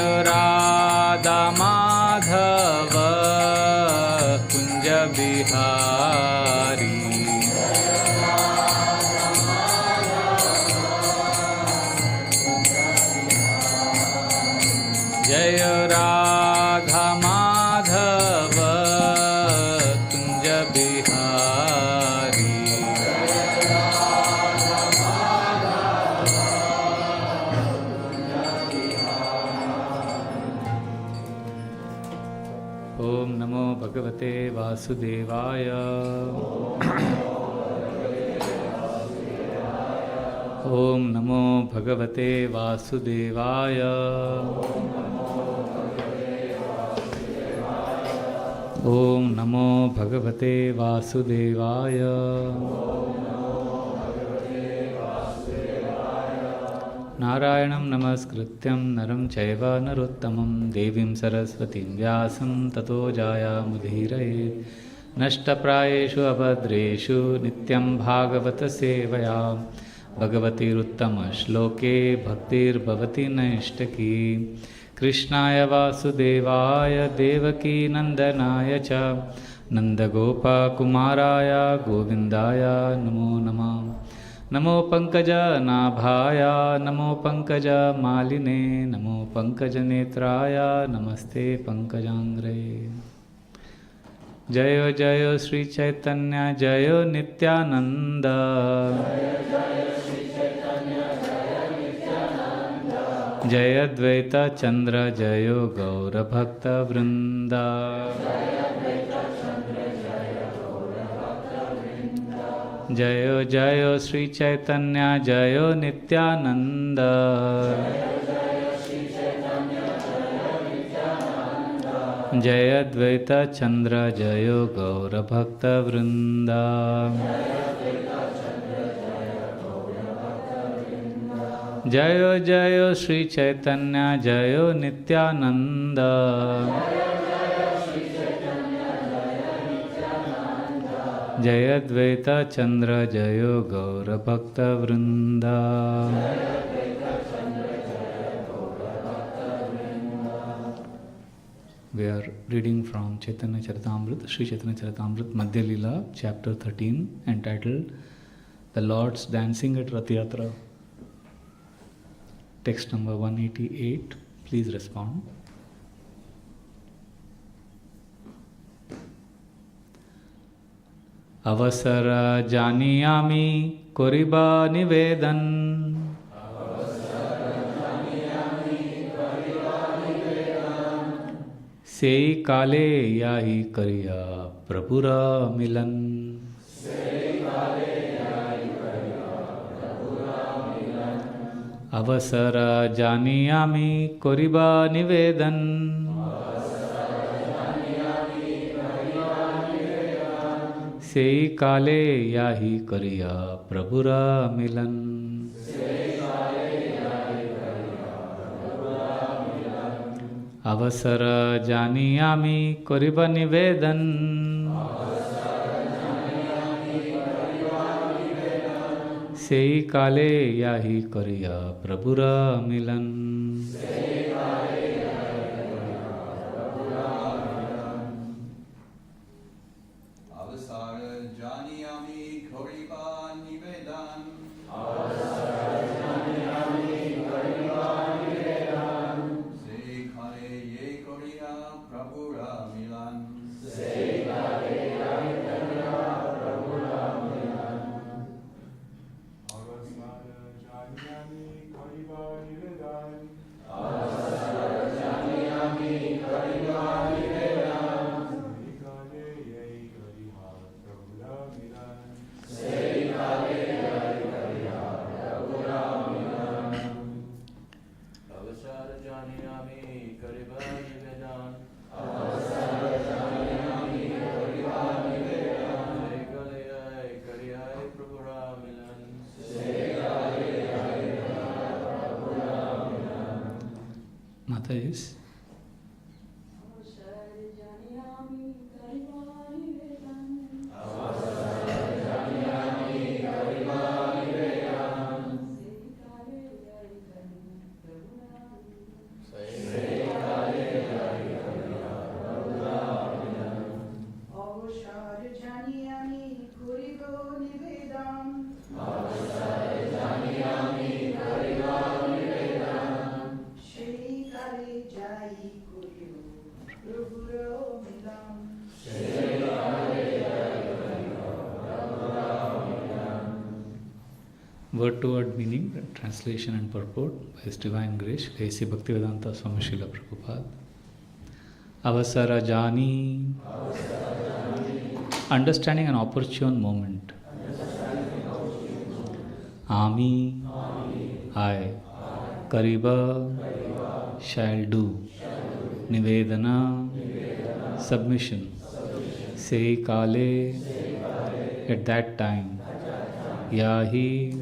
राधा माधव कुंज बिहारी। जय राधा माधव कुंज बिहारी। ओम नमो भगवते वासुदेवाय। ओम नमो भगवते वासुदेवाय। ओम नमो भगवते वासुदेवाय। नारायणं नमस्कृत्यं नरं चैव नरोत्तमं देवीं सरस्वतीं व्यासं ततो जायामुदीरयेत्। नष्टप्रायेषु अभद्रेषु नित्यं भागवत सेवया भगवतीरुत्तमश्लोके भक्तिर्भवति नैष्टकी। कृष्णाय वासुदेवाय देवकी नंदनाय च नंदगोपकुमाराय गोविंदाय नमो नमः। नमो पंकजनाभाय नमो पंकजमालिने नमो पंकजनेत्राय नमस्ते पंकजांग्रे। जय जय श्री चैतन्य जय नित्यानंद। जय द्वैत चंद्र जय गौरभक्त वृंद। जय जय श्री चैतन्य जय नित्यानंद। जय द्वैत चंद्र जय गौरभक्त वृंद। जय जय श्री चैतन्य जय नित्यानंद। जय द्वैत चंद्र जय गौरभक्त वृंद। We are reading from Caitanya-Caritāmṛta, Sri Caitanya-Caritāmṛta Madhya-lilā, chapter 13, entitled The Lord's Dancing at Rath Yatra. Text number 188. Please respond. अवसर जानियामि कोरिबा निवेदन। सेई काले याही करिया प्रभुरा मिलन। अवसर जानियामि कोरिबा निवेदन। सेई काले याही करिया प्रभुरा मिलन। अवसर जानियामि कोरिबा निवेदन। सेई काले याही करिया प्रभुरा मिलन। Mata is Say Word-to-word meaning, translation and purport by His Divine Grace, A.C. Bhaktivedanta Swami Srila Prabhupada. Avasara Jani, understanding an opportune moment. Ami, I. Kariba, shall do. Nivedana, submission. Sei Kale, at that time. Yahi,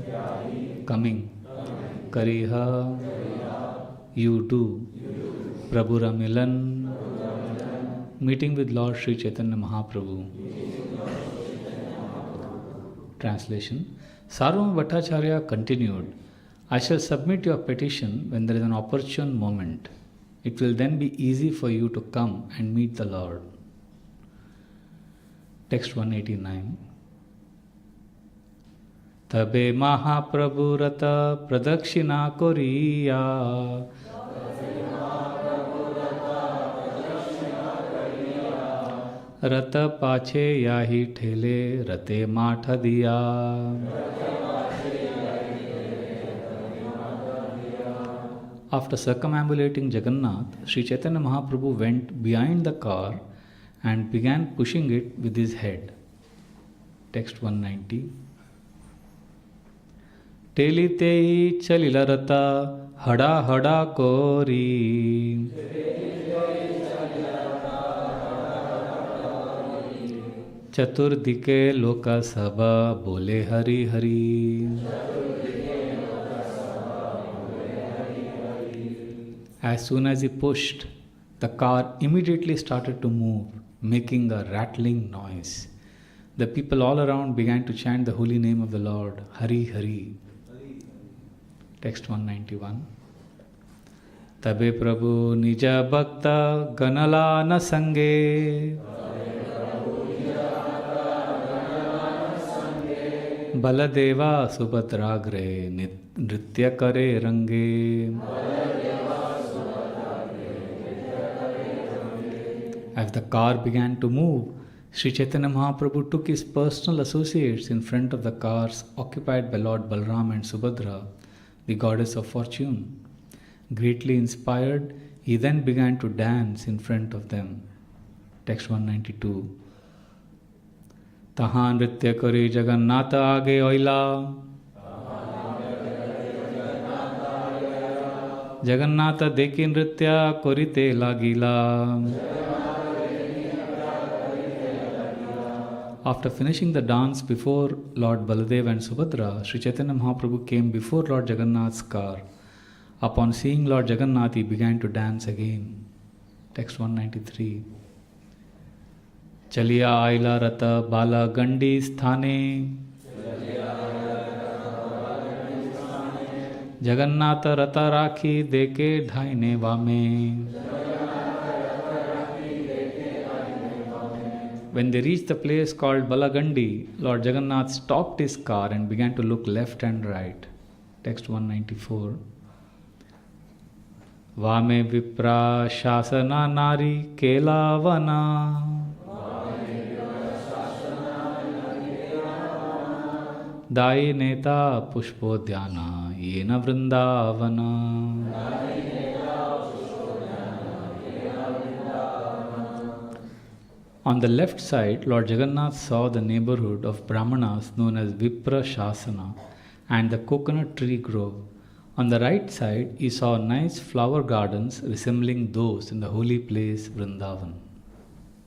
coming. Kariha, you do. Prabhura Milan, meeting with Lord Sri Chaitanya Mahaprabhu. Translation. Sarvabhauma Bhattacharya continued, I shall submit your petition when there is an opportune moment. It will then be easy for you to come and meet the Lord. Text 189. Tabe Mahaprabhu Rata Pradakshina Koriya Rata Pache Yahi Thele Rate Matha Diya. After circumambulating Jagannath, Sri Chaitanya Mahaprabhu went behind the car and began pushing it with his head. Text 190. Telitei chalilarata hada hada kori Chaturdike loka sabha bole hari hari. As soon as he pushed, the car immediately started to move, making a rattling noise. The people all around began to chant the holy name of the Lord, Hari Hari. Text 191. Tabe Prabhu Nija Bhakta Ganala na Sange Baladeva Subhadragre Nritya Kare Range. As the car began to move, Sri Chaitanya Mahaprabhu took his personal associates in front of the cars occupied by Lord Balram and Subhadra, the goddess of fortune. Greatly inspired, he then began to dance in front of them. Text 192. Taha nritya kare Jagannatha aage oila. Jagannatha deki nritya korite lagila. After finishing the dance before Lord Baladev and Subhadra, Sri Chaitanya Mahaprabhu came before Lord Jagannath's car. Upon seeing Lord Jagannath, he began to dance again. Text 193. Chaliya aila rata bala gandi sthane Jagannatha rata rakhi deke dhaine vame. When they reached the place called Balagandi, Lord Jagannath stopped his car and began to look left and right. Text 194. Vame vipra shasana nari kelavana Dai neta pushpodhyana yena vrindavana. On the left side, Lord Jagannath saw the neighborhood of Brahmanas known as Vipra Shasana and the coconut tree grove. On the right side, he saw nice flower gardens resembling those in the holy place Vrindavan.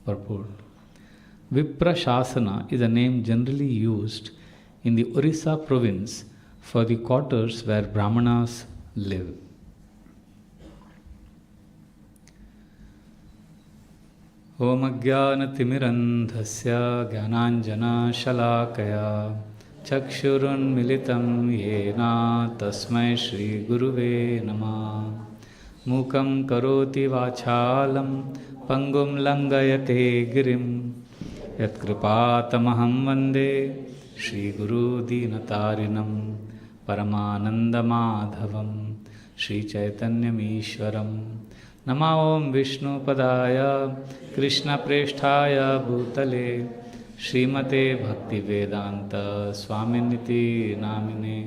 Purport. Vipra Shasana is a name generally used in the Orissa province for the quarters where Brahmanas live. Om Ajnana-timirandhasya Jnananjana-shalakaya Chakshurun militam yena tasmai Shri Guruve Namah. Mukam karoti vachalam pangum langayate girim यत्कृपातमहं वन्दे श्रीगुरुदीनतारिणं परमानन्दमाधवं श्रीचैतन्यमीश्वरं नमो ॐ विष्णुपदाय कृष्णप्रेष्ठाय भूतले श्रीमते भक्तिवेदान्त स्वामिनिति नामिने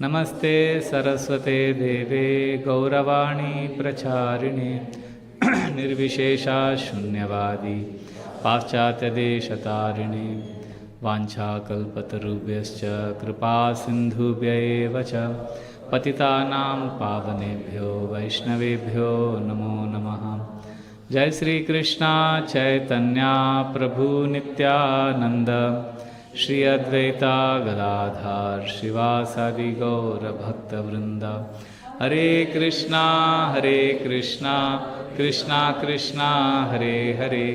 नमस्ते सरस्वते देवे गौरवाणी प्रचारिणे निर्विशेषा शून्यवादी पाश्चात्यदेशतारिणे वाञ्छाकल्पतरुभ्यश्च कृपा सिन्धुभ्यैव च पतितानां पावनेभ्यो वैष्णवेभ्यो नमो नमः। जय श्री कृष्णा चैतन्य प्रभु नित्यानंद श्री अद्वैता गदाधर श्रीवासादि गौर भक्तवृंद। हरे कृष्णा कृष्णा कृष्णा हरे हरे,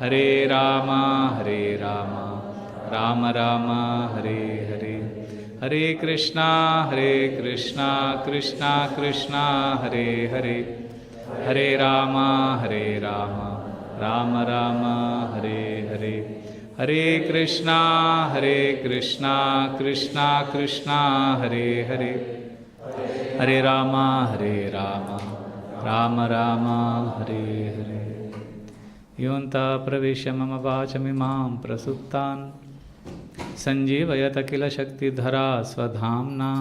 हरे राम राम राम हरे हरे। हरे कृष्णा कृष्णा कृष्णा हरे हरे, हरे राम राम राम हरे हरे। हरे कृष्णा कृष्णा कृष्णा हरे हरे, हरे राम राम राम हरे हरे। योऽन्तः प्रविश्य मम वाचमिमां प्रसुप्तान् सञ्जीवयत किल शक्तिधरा स्वधाम्ना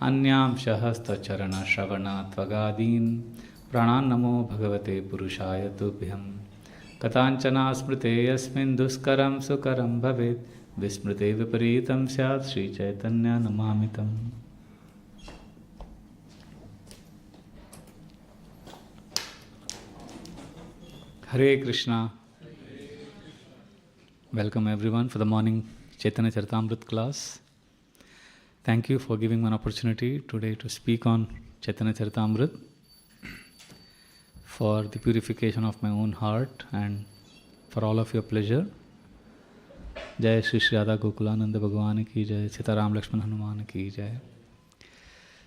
अन्यांशः हस्तचरणश्रवणत्वगादीन् प्राणान् नमो भगवते पुरुषाय तुभ्यं। कथाञ्चना स्मृते यस्मिन् दुष्करं सुकरं भवेत् विस्मृते विपरीतं स्यात् श्रीचैतन्य नमामि तम्। Hare Krishna. Welcome everyone for the morning Caitanya-Caritāmṛta class. Thank you for giving me an opportunity today to speak on Caitanya-Caritāmṛta for the purification of my own heart and for all of your pleasure. Jai Shri Shri Radha Gokulananda Bhagwan ki jai, Sitaram Lakshman Hanuman ki jai.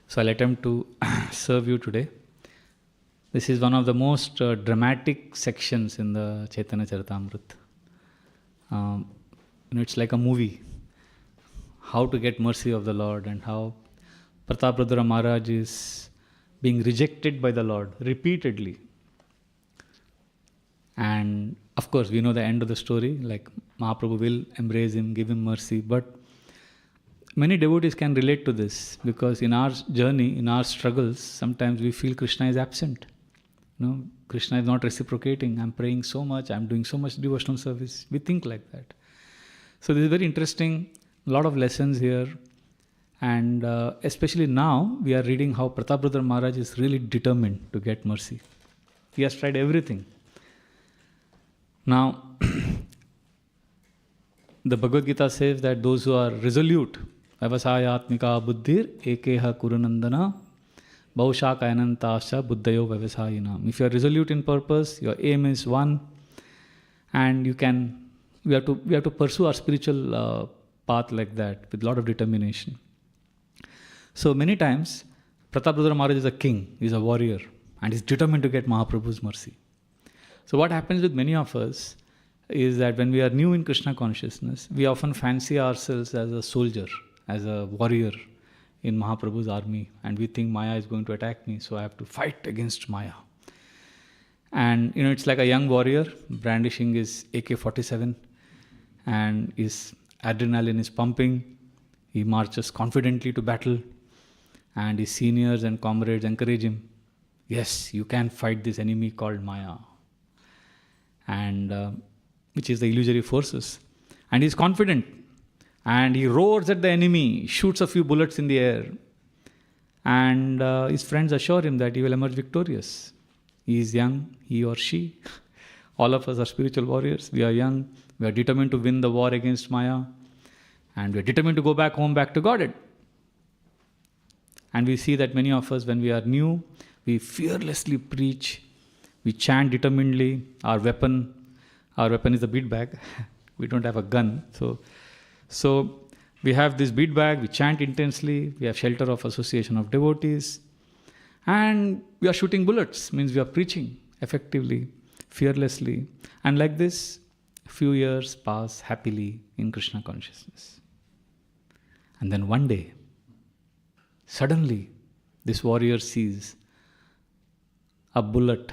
So I'll attempt to serve you today. This is one of the most dramatic sections in the Caitanya-Caritāmṛta. It's like a movie. How to get mercy of the Lord and how Prataprudra Maharaj is being rejected by the Lord repeatedly. And of course, we know the end of the story, like Mahaprabhu will embrace him, give him mercy. But many devotees can relate to this because in our journey, in our struggles, sometimes we feel Krishna is absent. Krishna is not reciprocating. I'm praying so much, I'm doing so much devotional service. We think like that. So this is very interesting, a lot of lessons here. And especially now, we are reading how Prataprudra Maharaj is really determined to get mercy. He has tried everything. Now, the Bhagavad Gita says that those who are resolute, Vyavasayatmika buddhir ekeha kurunandana Bhausha kayanantascha buddhayo vyavasayinam. If you are resolute in purpose, your aim is one, and we have to pursue our spiritual path like that with a lot of determination. So many times, Prataprudra Maharaj is a king, he is a warrior, and he is determined to get Mahaprabhu's mercy. So what happens with many of us is that when we are new in Krishna consciousness, we often fancy ourselves as a soldier, as a warrior in Mahaprabhu's army, and we think Maya is going to attack me, so I have to fight against Maya. And it's like a young warrior brandishing his AK-47, and his adrenaline is pumping. He marches confidently to battle, and his seniors and comrades encourage him. Yes, you can fight this enemy called Maya, and which is the illusory forces. And he's confident. And he roars at the enemy, shoots a few bullets in the air. And his friends assure him that he will emerge victorious. He is young, he or she. All of us are spiritual warriors. We are young. We are determined to win the war against Maya. And we are determined to go back home, back to Godhead. And we see that many of us, when we are new, we fearlessly preach. We chant determinedly. Our weapon is a bead bag. We don't have a gun. So we have this bead bag, we chant intensely, we have shelter of association of devotees, and we are shooting bullets, means we are preaching effectively, fearlessly. And like this, A few years pass happily in Krishna consciousness. And then one day, suddenly, this warrior sees a bullet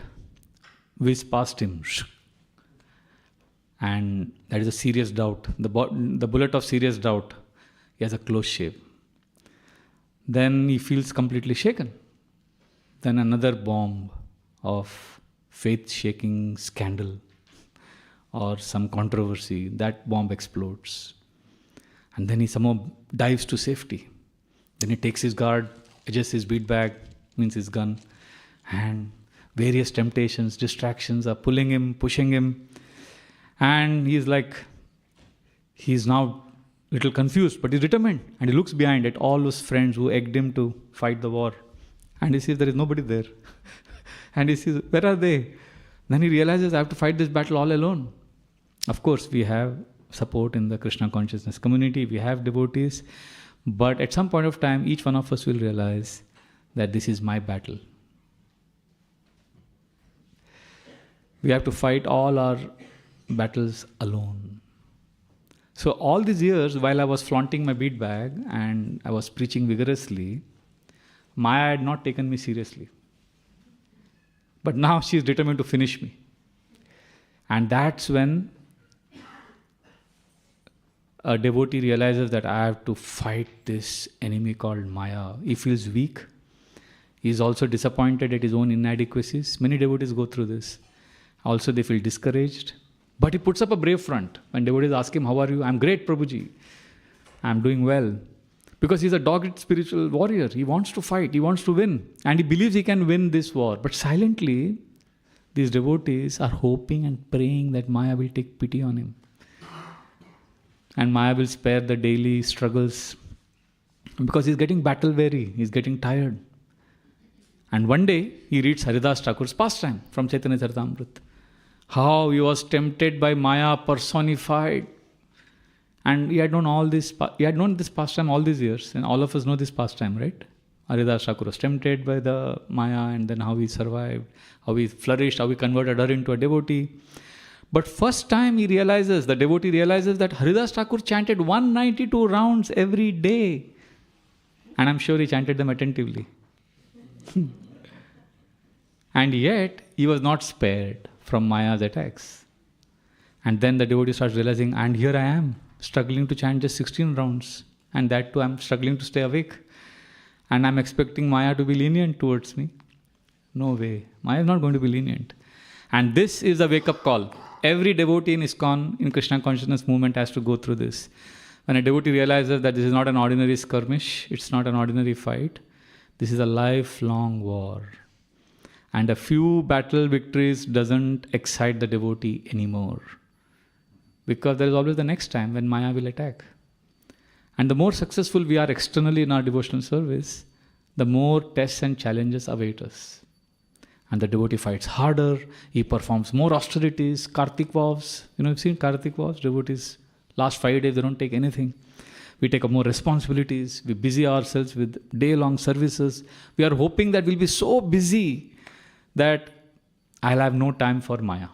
whiz past him. And that is a serious doubt. The bullet of serious doubt. He has a close shave. Then he feels completely shaken. Then another bomb of faith-shaking scandal or some controversy, that bomb explodes. And then he somehow dives to safety. Then he takes his guard, adjusts his bead bag, means his gun, and various temptations, distractions are pulling him, pushing him. And he's now a little confused, but he's determined. And he looks behind at all those friends who egged him to fight the war. And he sees there is nobody there. And he says, where are they? Then he realizes, I have to fight this battle all alone. Of course, we have support in the Krishna consciousness community. We have devotees. But at some point of time, each one of us will realize that this is my battle. We have to fight all our battles alone. So all these years, while I was flaunting my bead bag and I was preaching vigorously, Maya had not taken me seriously. But now she is determined to finish me. And that's when a devotee realizes that I have to fight this enemy called Maya. He feels weak. He is also disappointed at his own inadequacies. Many devotees go through this. Also, they feel discouraged. But he puts up a brave front. When devotees ask him, how are you? I'm great, Prabhuji. I'm doing well. Because he's a dogged spiritual warrior. He wants to fight. He wants to win. And he believes he can win this war. But silently, these devotees are hoping and praying that Maya will take pity on him. And Maya will spare the daily struggles. Because he's getting battle weary. He's getting tired. And one day, he reads Haridas Thakur's pastime from Caitanya-Caritāmṛta. How he was tempted by Maya personified. And he had known this pastime all these years. And all of us know this pastime, right? Haridas Thakur was tempted by the Maya, and then how he survived, how he flourished, how he converted her into a devotee. But first time the devotee realizes that Haridas Thakur chanted 192 rounds every day. And I'm sure he chanted them attentively. And yet, he was not spared from Maya's attacks. And then the devotee starts realizing, and here I am, struggling to chant just 16 rounds. And that too, I'm struggling to stay awake. And I'm expecting Maya to be lenient towards me. No way. Maya is not going to be lenient. And this is a wake-up call. Every devotee in ISKCON, in Krishna consciousness movement, has to go through this. When a devotee realizes that this is not an ordinary skirmish, it's not an ordinary fight, this is a lifelong war. And a few battle victories doesn't excite the devotee anymore. Because there is always the next time when Maya will attack. And the more successful we are externally in our devotional service, the more tests and challenges await us. And the devotee fights harder, he performs more austerities, Kartik vows. You've seen Kartik vows? Devotees, last 5 days they don't take anything. We take up more responsibilities, we busy ourselves with day-long services. We are hoping that we'll be so busy that I'll have no time for Maya.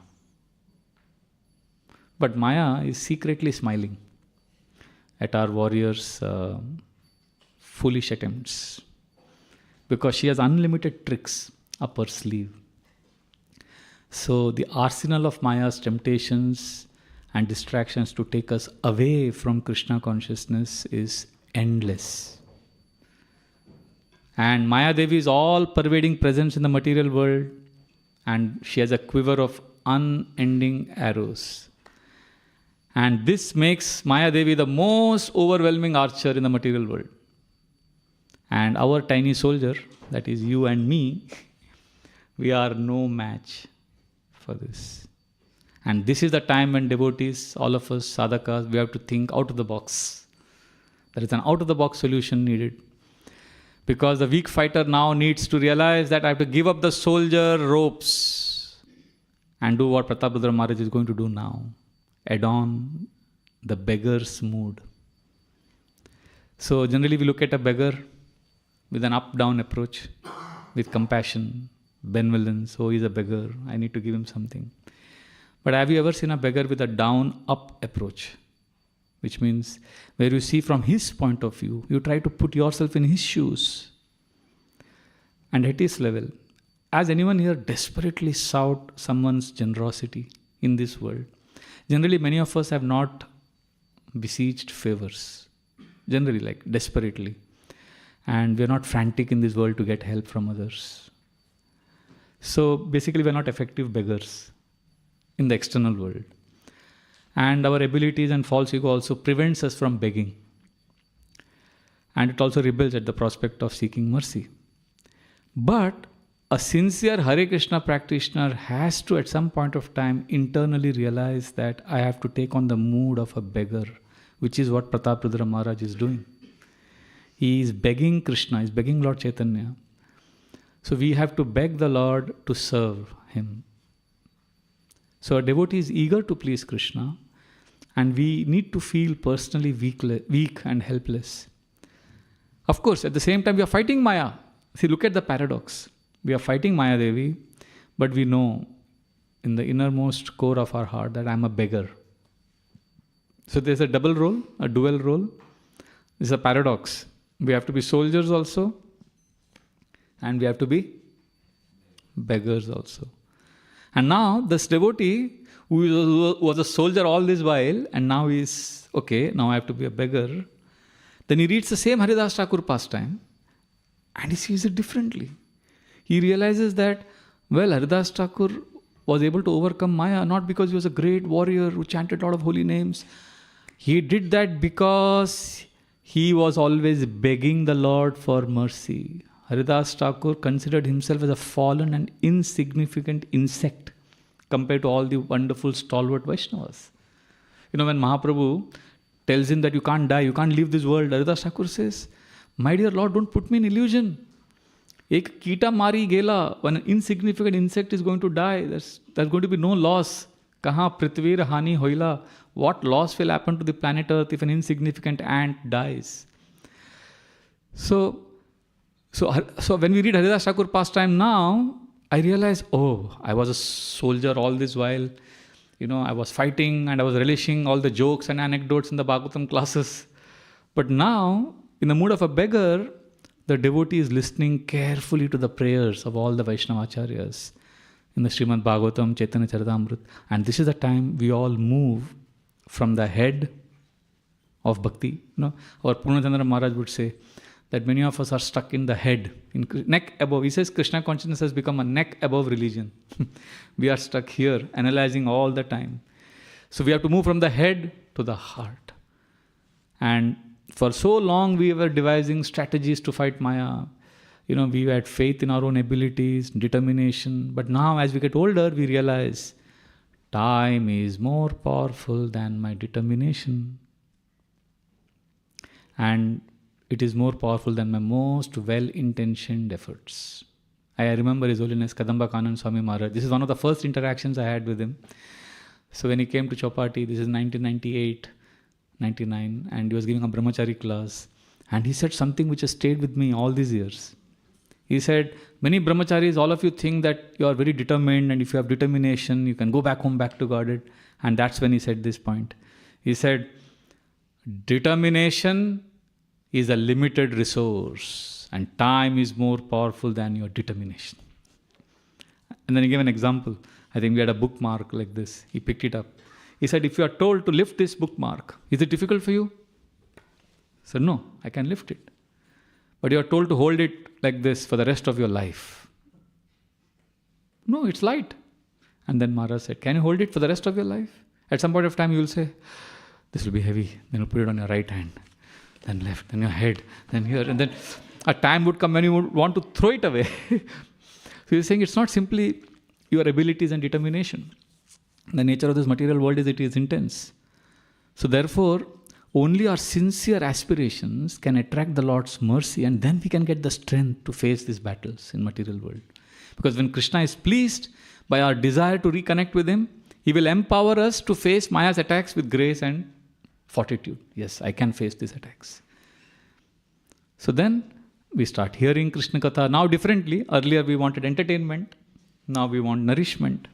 But Maya is secretly smiling at our warriors' foolish attempts. Because she has unlimited tricks up her sleeve. So the arsenal of Maya's temptations and distractions to take us away from Krishna consciousness is endless. And Maya Devi is all pervading presence in the material world, and she has a quiver of unending arrows. And this makes Maya Devi the most overwhelming archer in the material world. And our tiny soldier, that is you and me, we are no match for this. And this is the time when devotees, all of us, sadhakas, we have to think out of the box. There is an out-of-the-box solution needed. Because the weak fighter now needs to realize that I have to give up the soldier ropes and do what Prataprudra Maharaj is going to do now. Add on the beggar's mood. So generally we look at a beggar with an up-down approach, with compassion, benevolence. Oh, he's a beggar, I need to give him something. But have you ever seen a beggar with a down-up approach? Which means where you see from his point of view, you try to put yourself in his shoes. And at his level, has anyone here desperately sought someone's generosity in this world? Generally, many of us have not besieged favors. Generally, like desperately. And we are not frantic in this world to get help from others. So basically, we are not effective beggars in the external world. And our abilities and false ego also prevents us from begging. And it also rebels at the prospect of seeking mercy. But a sincere Hare Krishna practitioner has to, at some point of time, internally realize that I have to take on the mood of a beggar, which is what Prataprudra Maharaj is doing. He is begging Krishna, he is begging Lord Chaitanya. So we have to beg the Lord to serve him. So a devotee is eager to please Krishna, and we need to feel personally weak and helpless. Of course, at the same time, we are fighting Maya. See, look at the paradox. We are fighting Maya Devi, but we know in the innermost core of our heart that I am a beggar. So there's a double role, a dual role. It's a paradox. We have to be soldiers also, and we have to be beggars also. And now this devotee who was a soldier all this while, and now he's, okay, now I have to be a beggar. Then he reads the same Haridas Thakur pastime, and he sees it differently. He realizes that, well, Haridas Thakur was able to overcome Maya not because he was a great warrior who chanted a lot of holy names. He did that because he was always begging the Lord for mercy. Haridas Thakur considered himself as a fallen and insignificant insect compared to all the wonderful stalwart Vaishnavas. You know, when Mahaprabhu tells him that you can't die, you can't leave this world, Haridas Thakur says, my dear Lord, don't put me in illusion. Ek kita mari gela, when an insignificant insect is going to die, there's going to be no loss. Kaha prithvir hani hoila, what loss will happen to the planet Earth if an insignificant ant dies? So when we read Haridas Thakur pastime now, I realize, oh, I was a soldier all this while. You know, I was fighting and I was relishing all the jokes and anecdotes in the Bhagavatam classes. But now, in the mood of a beggar, the devotee is listening carefully to the prayers of all the Vaishnavacharyas in the Srimad Bhagavatam, Caitanya-Caritāmṛta. And this is the time we all move from the head of bhakti. You know, our Purnachandra Maharaj would say that many of us are stuck in the head, in neck above. He says Krishna consciousness has become a neck above religion. We are stuck here, analyzing all the time. So we have to move from the head to the heart. And for so long we were devising strategies to fight Maya. You know, we had faith in our own abilities, determination. But now as we get older, we realize time is more powerful than my determination. And it is more powerful than my most well-intentioned efforts. I remember His Holiness Kadamba Kanand Swami Maharaj. This is one of the first interactions I had with him. So when he came to Chowpatty, this is 1998, 99, and he was giving a brahmachari class. And he said something which has stayed with me all these years. He said, many brahmacharis, all of you think that you are very determined, and if you have determination, you can go back home, back to Godhead. And that's when he said this point. He said, determination is a limited resource, and time is more powerful than your determination. And then he gave an example. I think we had a bookmark like this. He picked it up. He said, if you are told to lift this bookmark, is it difficult for you? I said, no, I can lift it. But you are told to hold it like this for the rest of your life. No, it's light. And then Maharaj said, can you hold it for the rest of your life? At some point of time, you will say, this will be heavy. Then you'll put it on your right hand, then left, then your head, then here. And then a time would come when you would want to throw it away. So he's saying it's not simply your abilities and determination. The nature of this material world is it is intense. So therefore, only our sincere aspirations can attract the Lord's mercy, and then we can get the strength to face these battles in material world. Because when Krishna is pleased by our desire to reconnect with Him, He will empower us to face Maya's attacks with grace and fortitude. Yes, I can face these attacks. So then we start hearing Krishna Katha now differently. Earlier we wanted entertainment. Now we want nourishment.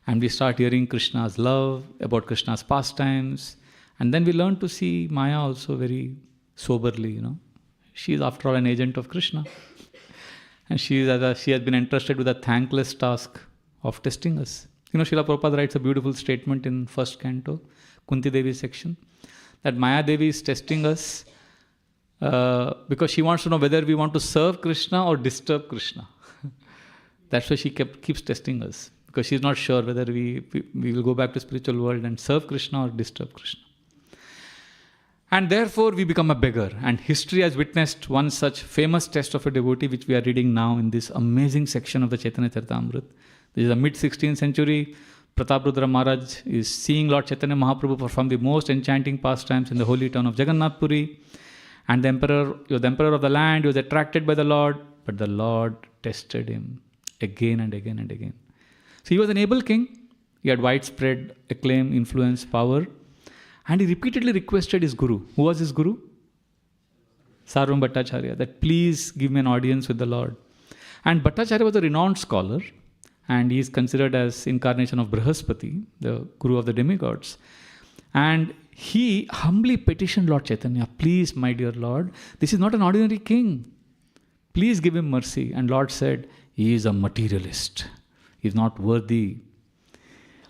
And we start hearing Krishna's love, about Krishna's pastimes. And then we learn to see Maya also very soberly, She is after all an agent of Krishna. And she has been entrusted with a thankless task of testing us. Srila Prabhupada writes a beautiful statement in first canto, Kunti Devi section, that Maya Devi is testing us because she wants to know whether we want to serve Krishna or disturb Krishna. That's why she keeps testing us, because she's not sure whether we will go back to spiritual world and serve Krishna or disturb Krishna. And therefore we become a beggar. And history has witnessed one such famous test of a devotee, which we are reading now in this amazing section of the Caitanya-Caritāmṛta. This is the mid-16th century. Prataprudra Maharaj is seeing Lord Chaitanya Mahaprabhu perform the most enchanting pastimes in the holy town of Jagannath Puri. And the emperor of the land, he was attracted by the Lord, but the Lord tested him again and again and again. So he was an able king. He had widespread acclaim, influence, power. And he repeatedly requested his guru. Who was his guru? Sarvam Bhattacharya, that please give me an audience with the Lord. And Bhattacharya was a renowned scholar, and he is considered as incarnation of Brihaspati, the guru of the demigods. And he humbly petitioned Lord Chaitanya, please, my dear Lord, this is not an ordinary king. Please give him mercy. And Lord said, he is a materialist. He is not worthy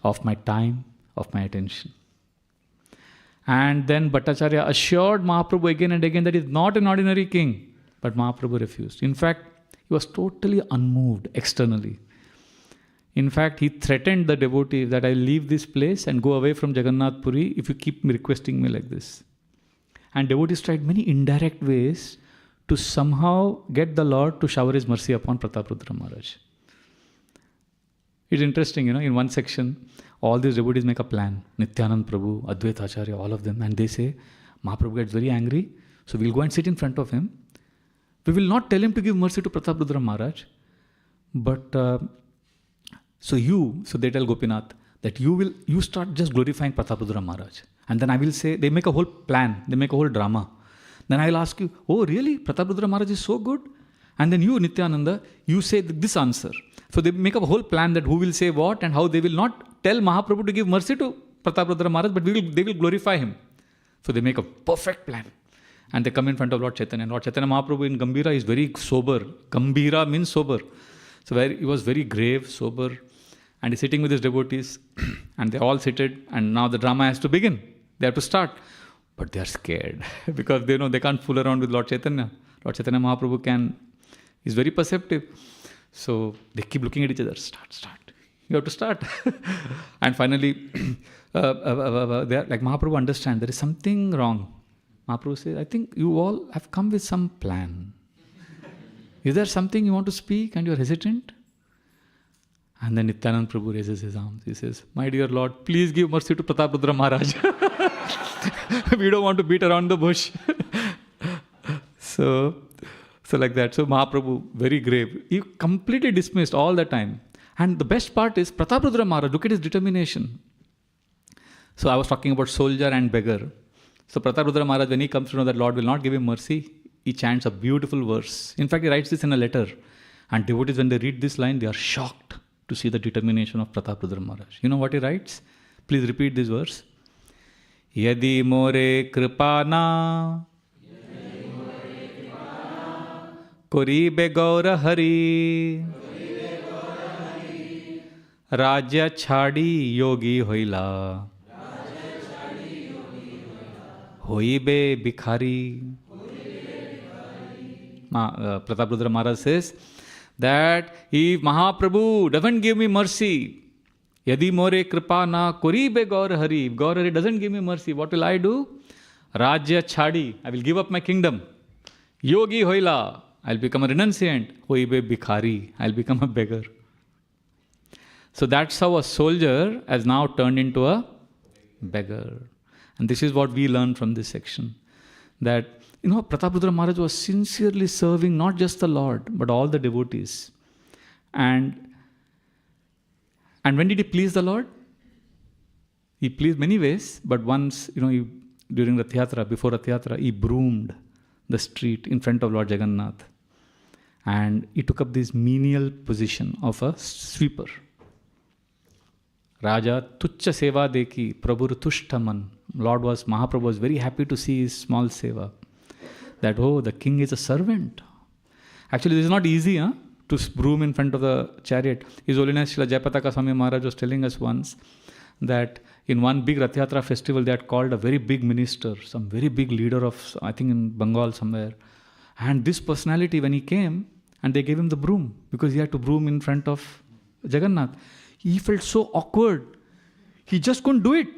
of my time, of my attention. And then Bhattacharya assured Mahaprabhu again and again that he is not an ordinary king. But Mahaprabhu refused. In fact, he was totally unmoved externally. In fact, he threatened the devotee that I will leave this place and go away from Jagannath Puri if you keep requesting me like this. And devotees tried many indirect ways to somehow get the Lord to shower his mercy upon Prataprudra Maharaj. It's interesting, in one section, all these devotees make a plan. Nityanand Prabhu, Advaita Acharya, all of them. And they say, Mahaprabhu gets very angry, so we'll go and sit in front of him. We will not tell him to give mercy to Prataprudra Maharaj. But, so they tell Gopinath, that you start just glorifying Prataprudra Maharaj. And then I will say, they make a whole plan, they make a whole drama. Then I will ask you, oh really, Prataprudra Maharaj is so good? And then you, Nityananda, you say this answer. So they make up a whole plan that who will say what and how they will not tell Mahaprabhu to give mercy to Prataprudra Maharaj, but they will glorify him. So they make a perfect plan. And they come in front of Lord Chaitanya. And Lord Chaitanya Mahaprabhu in Gambhira is very sober. Gambhira means sober. So he was very grave, sober. And he's sitting with his devotees. And they're all seated. And now the drama has to begin. They have to start. But they are scared. Because they know they can't fool around with Lord Chaitanya. Lord Chaitanya Mahaprabhu is very perceptive. So they keep looking at each other. Start. You have to start. And finally, Mahaprabhu understands there is something wrong. Mahaprabhu says, I think you all have come with some plan. Is there something you want to speak and you are hesitant? And then Nityanand Prabhu raises his arms. He says, my dear Lord, please give mercy to Prataprudra Maharaj. We don't want to beat around the bush. So like that. So Mahaprabhu, very grave. He completely dismissed all the time. And the best part is Prataprudra Maharaj, look at his determination. So I was talking about soldier and beggar. So Prataprudra Maharaj, when he comes to know that Lord will not give him mercy, he chants a beautiful verse. In fact, he writes this in a letter. And devotees, when they read this line, they are shocked to see the determination of Prataprudra Maharaj. You know what he writes? Please repeat this verse. Yadi more kripana Koribe Gaura Hari Raja Chadi Yogi Hoila Hoibe Bihari. Prataprudra Maharaj says that if Mahaprabhu doesn't give me mercy, Yadi more kripa na koribe Gaur Hari, if Gaur Hari doesn't give me mercy, what will I do? Rajya Chadi, I will give up my kingdom. Yogi Hoila, I'll become a renunciant. Hoibe Bihari, I'll become a beggar. So that's how a soldier has now turned into a beggar. And this is what we learn from this section. That, Prataprudra Maharaj was sincerely serving not just the Lord, but all the devotees. And when did he please the Lord? He pleased many ways, but once, during Rath Yatra, before Rath Yatra, he broomed the street in front of Lord Jagannath. And he took up this menial position of a sweeper. Raja tuchcha seva deki prabhur tushtaman. Mahaprabhu was very happy to see his small seva. That, oh, the king is a servant. Actually, this is not easy, to broom in front of the chariot. His Holiness Srila Jayapataka Swami Maharaj was telling us once that in one big Rath Yatra festival, they had called a very big minister, some very big leader of, I think in Bengal somewhere. And this personality, when he came, and they gave him the broom, because he had to broom in front of Jagannath. He felt so awkward. He just couldn't do it.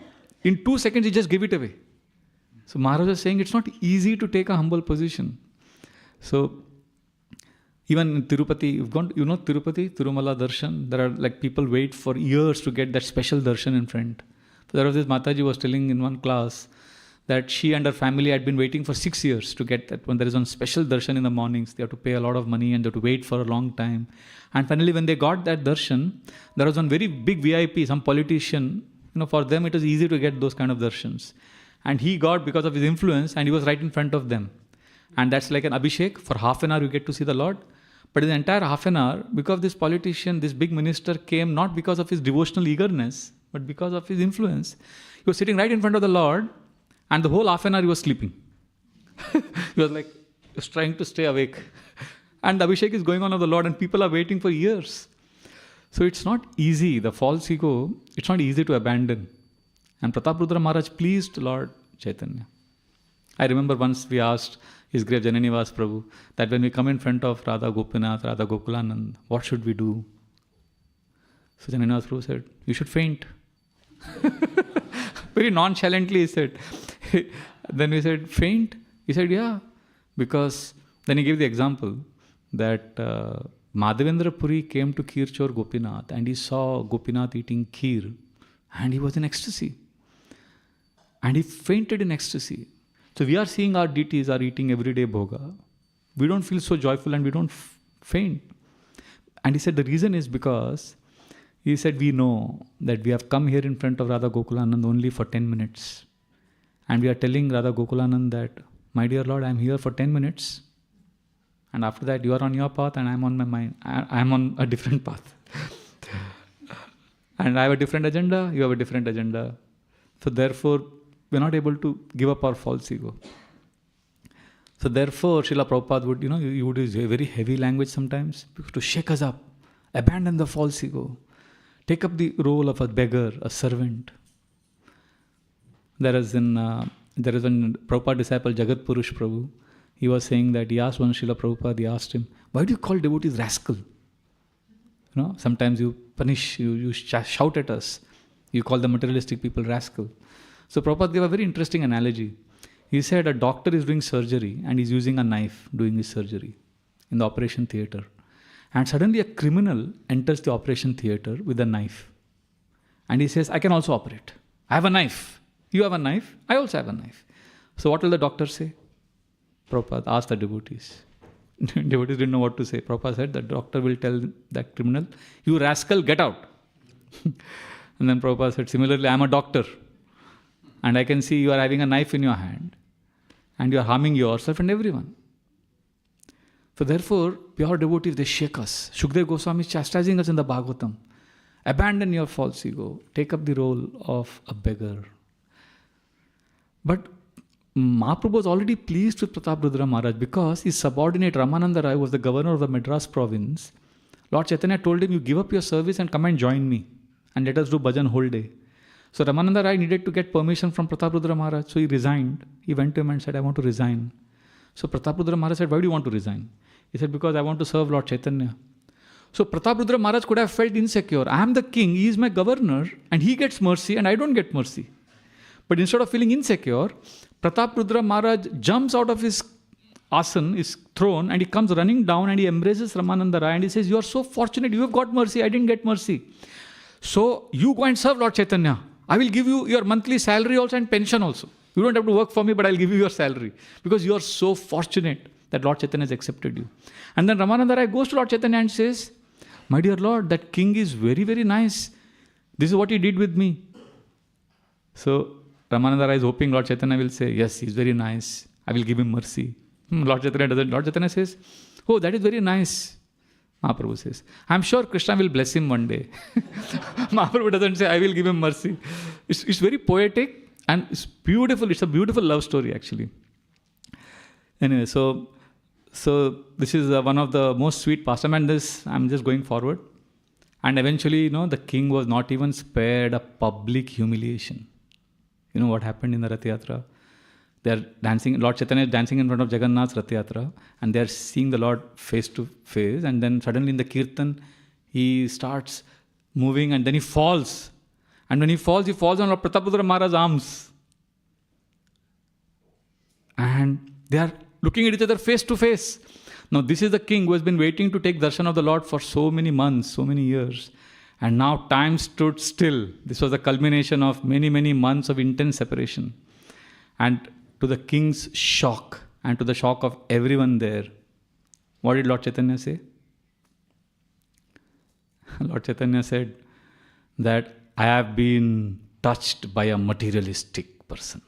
In 2 seconds, he just gave it away. So Maharaj was saying it's not easy to take a humble position. So even in Tirupati, you've gone, Tirupati, Tirumala Darshan, there are like people wait for years to get that special darshan in front. So there was this Mataji was telling in one class that she and her family had been waiting for 6 years to get that. When there is one special darshan in the mornings, they have to pay a lot of money and they have to wait for a long time. And finally, when they got that darshan, there was one very big VIP, some politician. For them it was easy to get those kind of darshans. And he got because of his influence, and he was right in front of them. And that's like an Abhishek. For half an hour you get to see the Lord. But in the entire half an hour, because this politician, this big minister came not because of his devotional eagerness, but because of his influence. He was sitting right in front of the Lord, and the whole half an hour he was sleeping. He was trying to stay awake. And the Abhishek is going on of the Lord, and people are waiting for years. So it's not easy. The false ego, it's not easy to abandon. And Prataprudra Maharaj pleased Lord Chaitanya. I remember once we asked His Grave Jananivas Prabhu that when we come in front of Radha Gopinath, Radha Gokulanand, what should we do? So Jananivas Prabhu said, you should faint. Very nonchalantly he said. Then we said, faint? He said, yeah. Because then he gave the example that Madhavendra Puri came to Kirchor Gopinath and he saw Gopinath eating kheer and he was in ecstasy. And he fainted in ecstasy. So we are seeing our deities are eating everyday bhoga. We don't feel so joyful and we don't faint. And he said the reason is because, he said, we know that we have come here in front of Radha Gokulanand only for 10 minutes. And we are telling Radha Gokulanand that, my dear Lord, I am here for 10 minutes. And after that, you are on your path and I am on my mind. I am on a different path. And I have a different agenda, you have a different agenda. So therefore, we are not able to give up our false ego. So therefore, Srila Prabhupada would, he would use very heavy language sometimes to shake us up. Abandon the false ego. Take up the role of a beggar, a servant. There is one Prabhupada disciple, Jagat Purush Prabhu. He was saying that he asked one Srila Prabhupada, he asked him, why do you call devotees rascal? Sometimes you punish, you shout at us. You call the materialistic people rascal. So Prabhupada gave a very interesting analogy. He said a doctor is doing surgery and he's using a knife doing his surgery in the operation theatre. And suddenly a criminal enters the operation theatre with a knife. And he says, I can also operate. I have a knife. You have a knife. I also have a knife. So what will the doctor say? Prabhupada asked the devotees. Devotees didn't know what to say. Prabhupada said, the doctor will tell that criminal, you rascal, get out. And then Prabhupada said, similarly, I am a doctor. And I can see you are having a knife in your hand. And you are harming yourself and everyone. So therefore, pure devotees, they shake us. Shukdev Goswami is chastising us in the Bhagavatam. Abandon your false ego. Take up the role of a beggar. But Mahaprabhu was already pleased with Prataprudra Maharaj because his subordinate Ramananda Rai was the governor of the Madras province. Lord Chaitanya told him, you give up your service and come and join me. And let us do bhajan whole day. So Ramananda Rai needed to get permission from Prataprudra Maharaj. So he resigned. He went to him and said, I want to resign. So Prataprudra Maharaj said, why do you want to resign? He said, because I want to serve Lord Chaitanya. So Prataprudra Maharaj could have felt insecure. I am the king, he is my governor, and he gets mercy and I don't get mercy. But instead of feeling insecure, Prataprudra Maharaj jumps out of his asan, his throne, and he comes running down and he embraces Ramananda Rai and he says, you are so fortunate, you have got mercy, I didn't get mercy. So you go and serve Lord Chaitanya. I will give you your monthly salary also and pension also. You don't have to work for me, but I'll give you your salary. Because you are so fortunate that Lord Chaitanya has accepted you. And then Ramananda Rai goes to Lord Chaitanya and says, my dear Lord, that king is very, very nice. This is what he did with me. So Ramananda Rai is hoping Lord Chaitanya will say, yes, he's very nice. I will give him mercy. Lord Chaitanya doesn't. Lord Chaitanya says, oh, that is very nice. Mahaprabhu says, I'm sure Krishna will bless him one day. Mahaprabhu doesn't say, I will give him mercy. It's very poetic and it's beautiful. It's a beautiful love story actually. Anyway, so this is one of the most sweet pastime, and this, I'm just going forward. And eventually, the king was not even spared a public humiliation. You know what happened in the Rath Yatra? They are dancing, Lord Chaitanya is dancing in front of Jagannath's Rath Yatra, and they are seeing the Lord face to face, and then suddenly in the Kirtan, he starts moving, and then he falls. And when he falls on Lord Prataparudra Maharaj's arms. And they are looking at each other face to face. Now this is the king who has been waiting to take darshan of the Lord for so many months, so many years. And now time stood still. This was the culmination of many, many months of intense separation. And to the king's shock, and to the shock of everyone there, what did Lord Chaitanya say? Lord Chaitanya said that I have been touched by a materialistic person.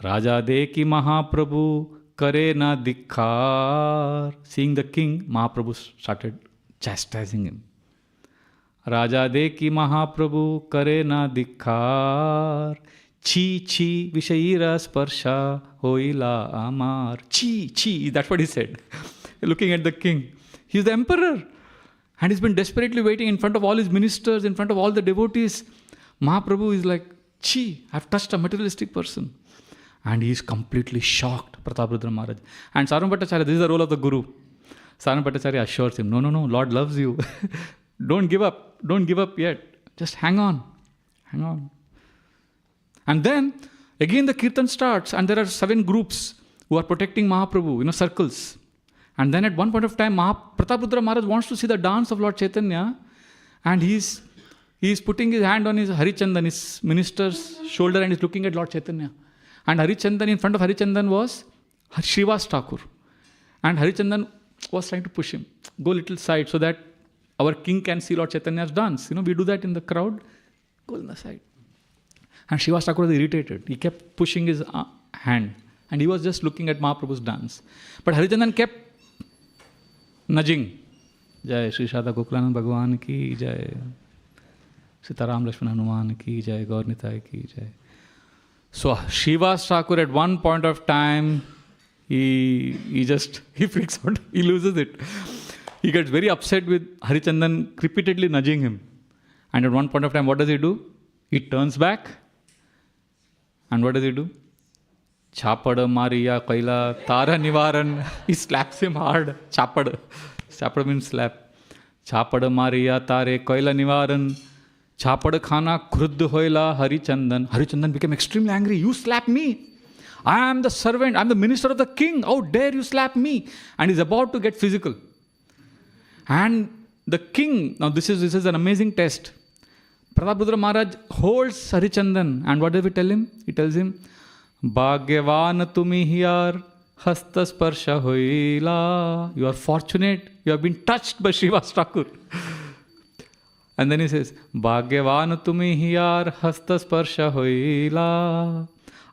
Raja de ki Mahaprabhu kare na dikhar. Seeing the king, Mahaprabhu started chastising him. Raja de ki Mahaprabhu kare na dikhar. Chi chi vishayira sparsha hoila amar. Chi chi, that's what he said. Looking at the king. He's the emperor. And he's been desperately waiting in front of all his ministers, in front of all the devotees. Mahaprabhu is like, chi, I've touched a materialistic person. And he is completely shocked, Prataparudra Maharaj. And Sarvam Bhattacharya, this is the role of the Guru. Sarvam Bhattacharya assures him, no, Lord loves you. Don't give up yet. Just hang on. And then, again the Kirtan starts, and there are 7 groups who are protecting Mahaprabhu, circles. And then at one point of time, Prataparudra Maharaj wants to see the dance of Lord Chaitanya, and he's putting his hand on his Harichandan, his minister's shoulder, and he's looking at Lord Chaitanya. And Harichandan, in front of Harichandan was Srivas Thakur. And Harichandan was trying to push him, go little side so that our king can see Lord Chaitanya's dance. We do that in the crowd, go on the side. And Srivas Thakur was irritated. He kept pushing his hand. And he was just looking at Mahaprabhu's dance. But Harichandan kept nudging. Jai Shri Shada Gokulanand Bhagavan ki Jai. Sitaram Lakshman Hanuman ki Jai. Gaur Nitai ki Jai. So Srivas Thakur at one point of time, he freaks out. He loses it. He gets very upset with Harichandan repeatedly nudging him. And at one point of time, what does he do? He turns back. And what does he do? Chapada Mariya Kaila Tara Nivaran. He slaps him hard. Chapada. Chapada means slap. Chapada Mariya Tare Kaila Nivaran. Chapada Khana Kruddh Hoila Harichandan. Harichandan became extremely angry. You slap me. I am the servant. I am the minister of the king. How dare you slap me? And he's about to get physical. And the king, now this is an amazing test. Prataparudra Maharaj holds Harichandan, and what does he tell him? He tells him, Bhagyavan tumi hiyar hastasparsha hoila. You are fortunate. You have been touched by Srivas Thakur. And then he says, Bhagyavan tumi hiyar hastasparsha hoila.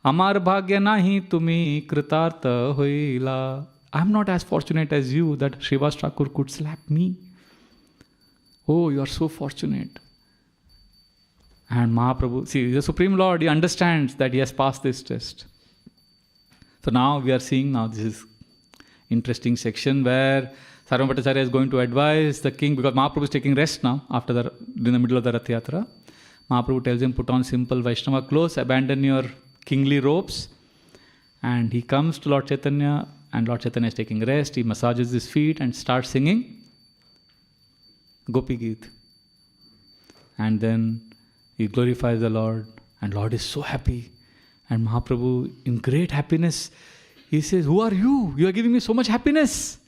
Amar bhagya nahi tumi kritartha hoila. I am not as fortunate as you that Srivas Thakur could slap me. Oh, you are so fortunate. And Mahaprabhu, see, the Supreme Lord, he understands that he has passed this test. So now we are seeing, this is interesting section where Sarvam Bhattacharya is going to advise the king, because Mahaprabhu is taking rest now in the middle of the Rath Yatra. Mahaprabhu tells him, put on simple Vaishnava clothes, abandon your kingly robes. And he comes to Lord Chaitanya, and Lord Chaitanya is taking rest. He massages his feet and starts singing Gopi Geet. And then he glorifies the Lord, and Lord is so happy. And Mahaprabhu, in great happiness, he says, who are you? You are giving me so much happiness.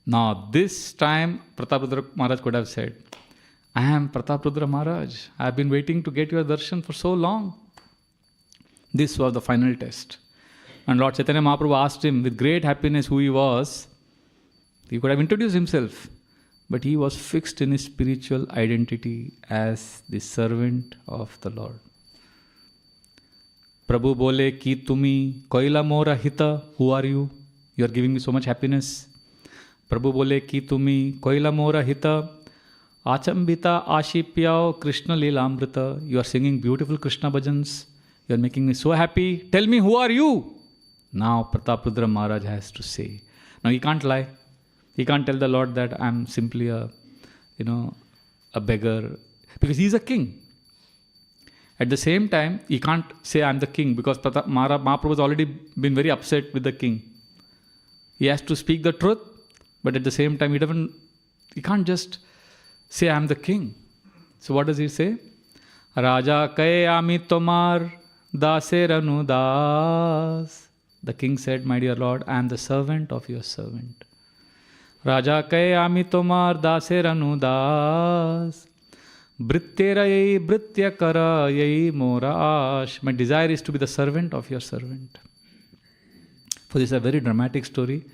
Now, this time, Prataparudra Maharaj could have said, I am Prataparudra Maharaj. I have been waiting to get your darshan for so long. This was the final test. And Lord Chaitanya Mahaprabhu asked him with great happiness who he was. He could have introduced himself. But he was fixed in his spiritual identity as the servant of the Lord. Prabhu bole ki tumi koila mora hita. Who are you? You are giving me so much happiness. Prabhu bole ki tumi koila mora hita achambita ashipyao Krishna lilamrita. You are singing beautiful Krishna bhajans. You are making me so happy. Tell me, who are you? Now Prataprudra Maharaj has to say. Now he can't lie. He can't tell the Lord that I'm simply a beggar, because he is a king. At the same time, he can't say I'm the king, because Mahaprabhu has already been very upset with the king. He has to speak the truth, but at the same time, he can't just say I'm the king. So what does he say? Raja kaye ami tomar dase ranu das. The king said, my dear Lord, I am the servant of your servant. Raja kaye ami tomar dase ranu das. Brittera yai britya kara yai morash. My desire is to be the servant of your servant. For this is a very dramatic story.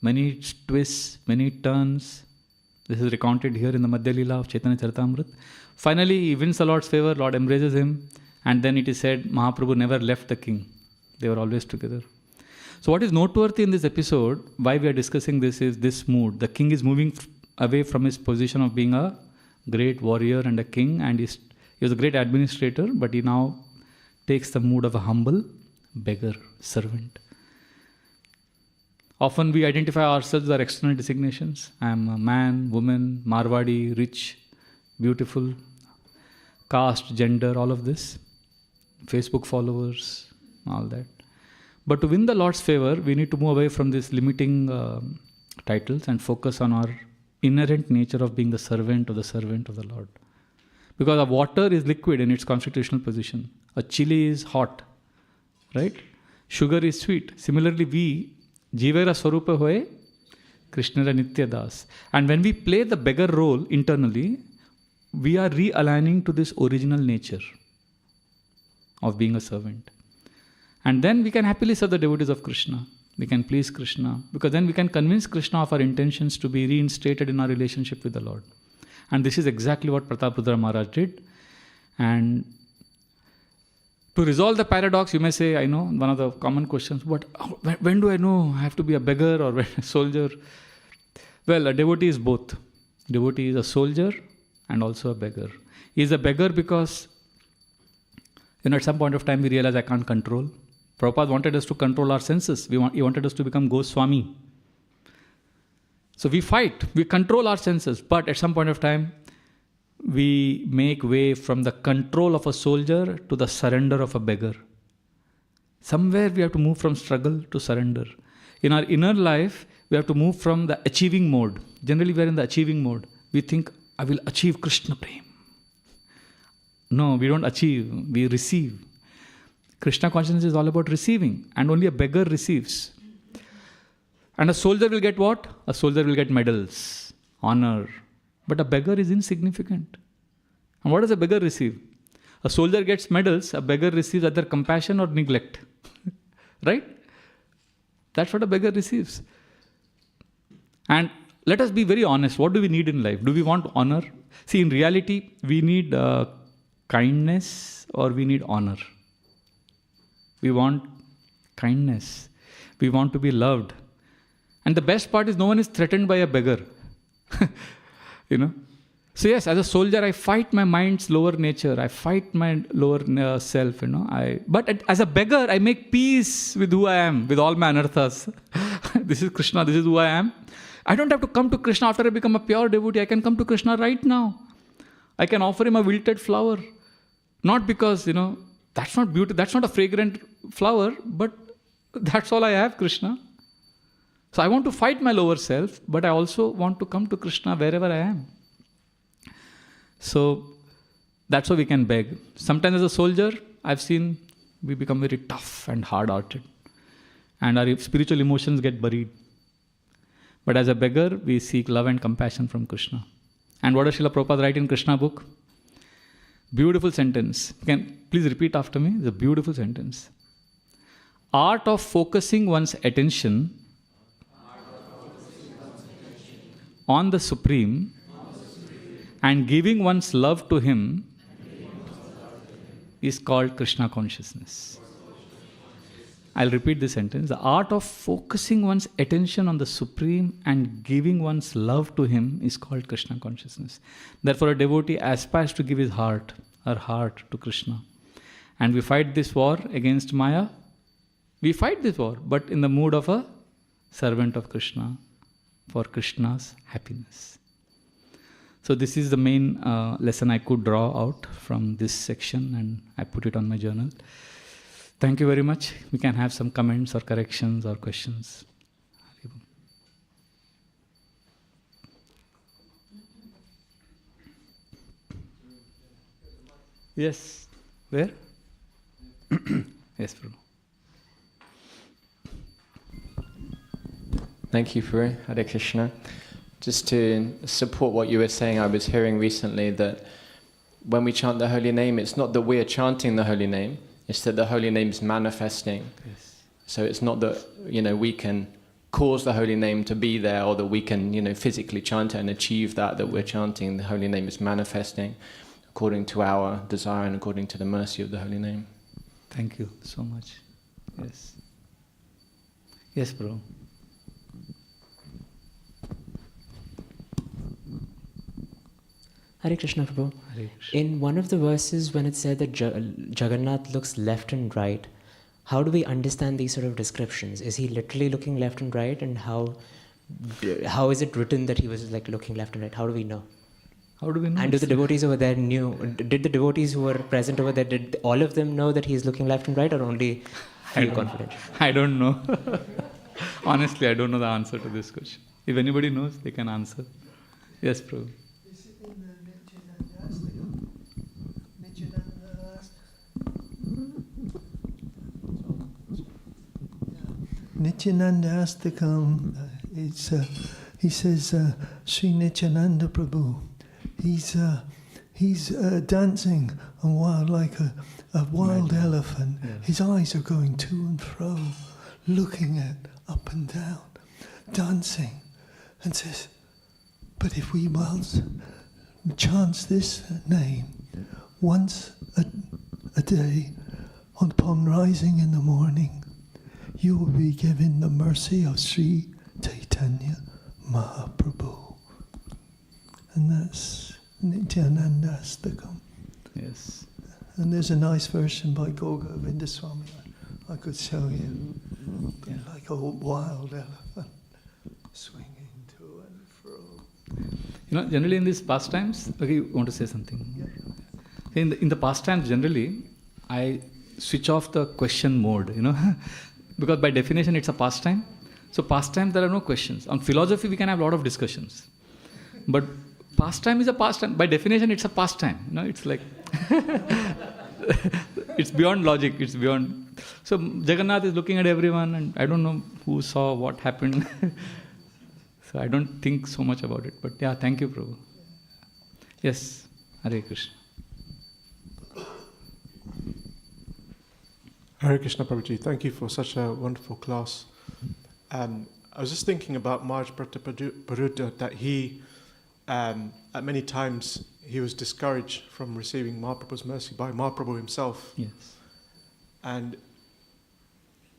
Many twists, many turns. This is recounted here in the Madhya-lilā of Caitanya-Caritāmṛta. Finally, he wins the Lord's favor. Lord embraces him. And then it is said, Mahaprabhu never left the king. They were always together. So what is noteworthy in this episode, why we are discussing this, is this mood. The king is moving away from his position of being a great warrior and a king, and he was a great administrator, but he now takes the mood of a humble beggar, servant. Often we identify ourselves with our external designations. I am a man, woman, Marwadi, rich, beautiful, caste, gender, all of this, Facebook followers, all that. But to win the Lord's favor, we need to move away from these limiting titles and focus on our inherent nature of being the servant of the Lord. Because a water is liquid in its constitutional position. A chili is hot, right? Sugar is sweet. Similarly, we, Jivera Swarupa Hoye, Krishnara Nitya Das. And when we play the beggar role internally, we are realigning to this original nature of being a servant. And then we can happily serve the devotees of Krishna. We can please Krishna, because then we can convince Krishna of our intentions to be reinstated in our relationship with the Lord. And this is exactly what Prataprudra Maharaj did. And to resolve the paradox, you may say, I know, one of the common questions, but when do I know I have to be a beggar or a soldier? Well, a devotee is both. Devotee is a soldier and also a beggar. He is a beggar because, at some point of time we realize I can't control. Prabhupada wanted us to control our senses. He wanted us to become Goswami. So we fight, we control our senses, but at some point of time, we make way from the control of a soldier to the surrender of a beggar. Somewhere we have to move from struggle to surrender. In our inner life, we have to move from the achieving mode. Generally, we are in the achieving mode. We think, I will achieve Krishna Prem. No, we don't achieve, we receive. Krishna consciousness is all about receiving, and only a beggar receives. And a soldier will get what? A soldier will get medals, honor. But a beggar is insignificant. And what does a beggar receive? A soldier gets medals, a beggar receives either compassion or neglect. Right? That's what a beggar receives. And let us be very honest. What do we need in life? Do we want honor? See, in reality, we need kindness or we need honor. We want kindness. We want to be loved. And the best part is no one is threatened by a beggar. So yes, as a soldier, I fight my mind's lower nature. I fight my lower self, But as a beggar, I make peace with who I am, with all my anarthas. This is Krishna, this is who I am. I don't have to come to Krishna after I become a pure devotee. I can come to Krishna right now. I can offer him a wilted flower. Not because, that's not beautiful, that's not a fragrant flower, but that's all I have, Krishna. So I want to fight my lower self, but I also want to come to Krishna wherever I am. So that's how we can beg. Sometimes as a soldier, I've seen we become very tough and hard-hearted. And our spiritual emotions get buried. But as a beggar, we seek love and compassion from Krishna. And what does Srila Prabhupada write in Krishna book? Beautiful sentence. You can please repeat after me. It's a beautiful sentence. Art of focusing one's attention on the Supreme and giving one's love to Him is called Krishna consciousness. I'll repeat this sentence. The art of focusing one's attention on the Supreme and giving one's love to Him is called Krishna consciousness. Therefore, a devotee aspires to give his heart, her heart to Krishna. And we fight this war against Maya. We fight this war, but in the mood of a servant of Krishna for Krishna's happiness. So this is the main lesson I could draw out from this section, and I put it on my journal. Thank you very much. We can have some comments or corrections or questions. Yes. Where? Yes, Prabhu. Thank you, Prabhu. Hare Krishna. Just to support what you were saying, I was hearing recently that when we chant the holy name, it's not that we are chanting the holy name, it's that the holy name is manifesting. Yes. So it's not that, we can cause the holy name to be there, or that we can, physically chant it and achieve that we're chanting. The holy name is manifesting according to our desire and according to the mercy of the holy name. Thank you so much. Yes. Yes, bro. Hare Krishna, Prabhu. Hare Krishna. In one of the verses, when it said that Jagannath looks left and right, how do we understand these sort of descriptions? Is he literally looking left and right, and how is it written that he was looking left and right? How do we know? How do we know? And do the devotees over there did the devotees who were present over there, did all of them know that he's looking left and right, or only few confidential? I don't know. Honestly, I don't know the answer to this question. If anybody knows, they can answer. Yes, Prabhu. Is it in the Nityananda Astakam? He says, Sri Nityananda Prabhu, he's dancing and wild like a wild elephant. Yes. His eyes are going to and fro, looking at up and down, dancing, and says, but if we once chant this name once a day, upon rising in the morning, you will be given the mercy of Sri Caitanya Mahaprabhu. And that's Nityananda Astakam. Yes. And there's a nice version by Goga Vindaswami I could show you. Yeah. Like a wild elephant swinging to and fro. Generally in these pastimes, okay, you want to say something? Yeah. In the pastimes, generally, I switch off the question mode, because by definition it's a pastime. So pastime, there are no questions. On philosophy, we can have a lot of discussions. But pastime is a pastime. By definition, it's a pastime. It's like, it's beyond logic, it's beyond. So Jagannath is looking at everyone, and I don't know who saw what happened. So I don't think so much about it. But yeah, thank you, Prabhu. Yes, Hare Krishna. Hare Krishna Prabhuji, thank you for such a wonderful class. I was just thinking about Maharaj Bharuta, that he, at many times, he was discouraged from receiving Mahaprabhu's mercy by Mahaprabhu himself. Yes. And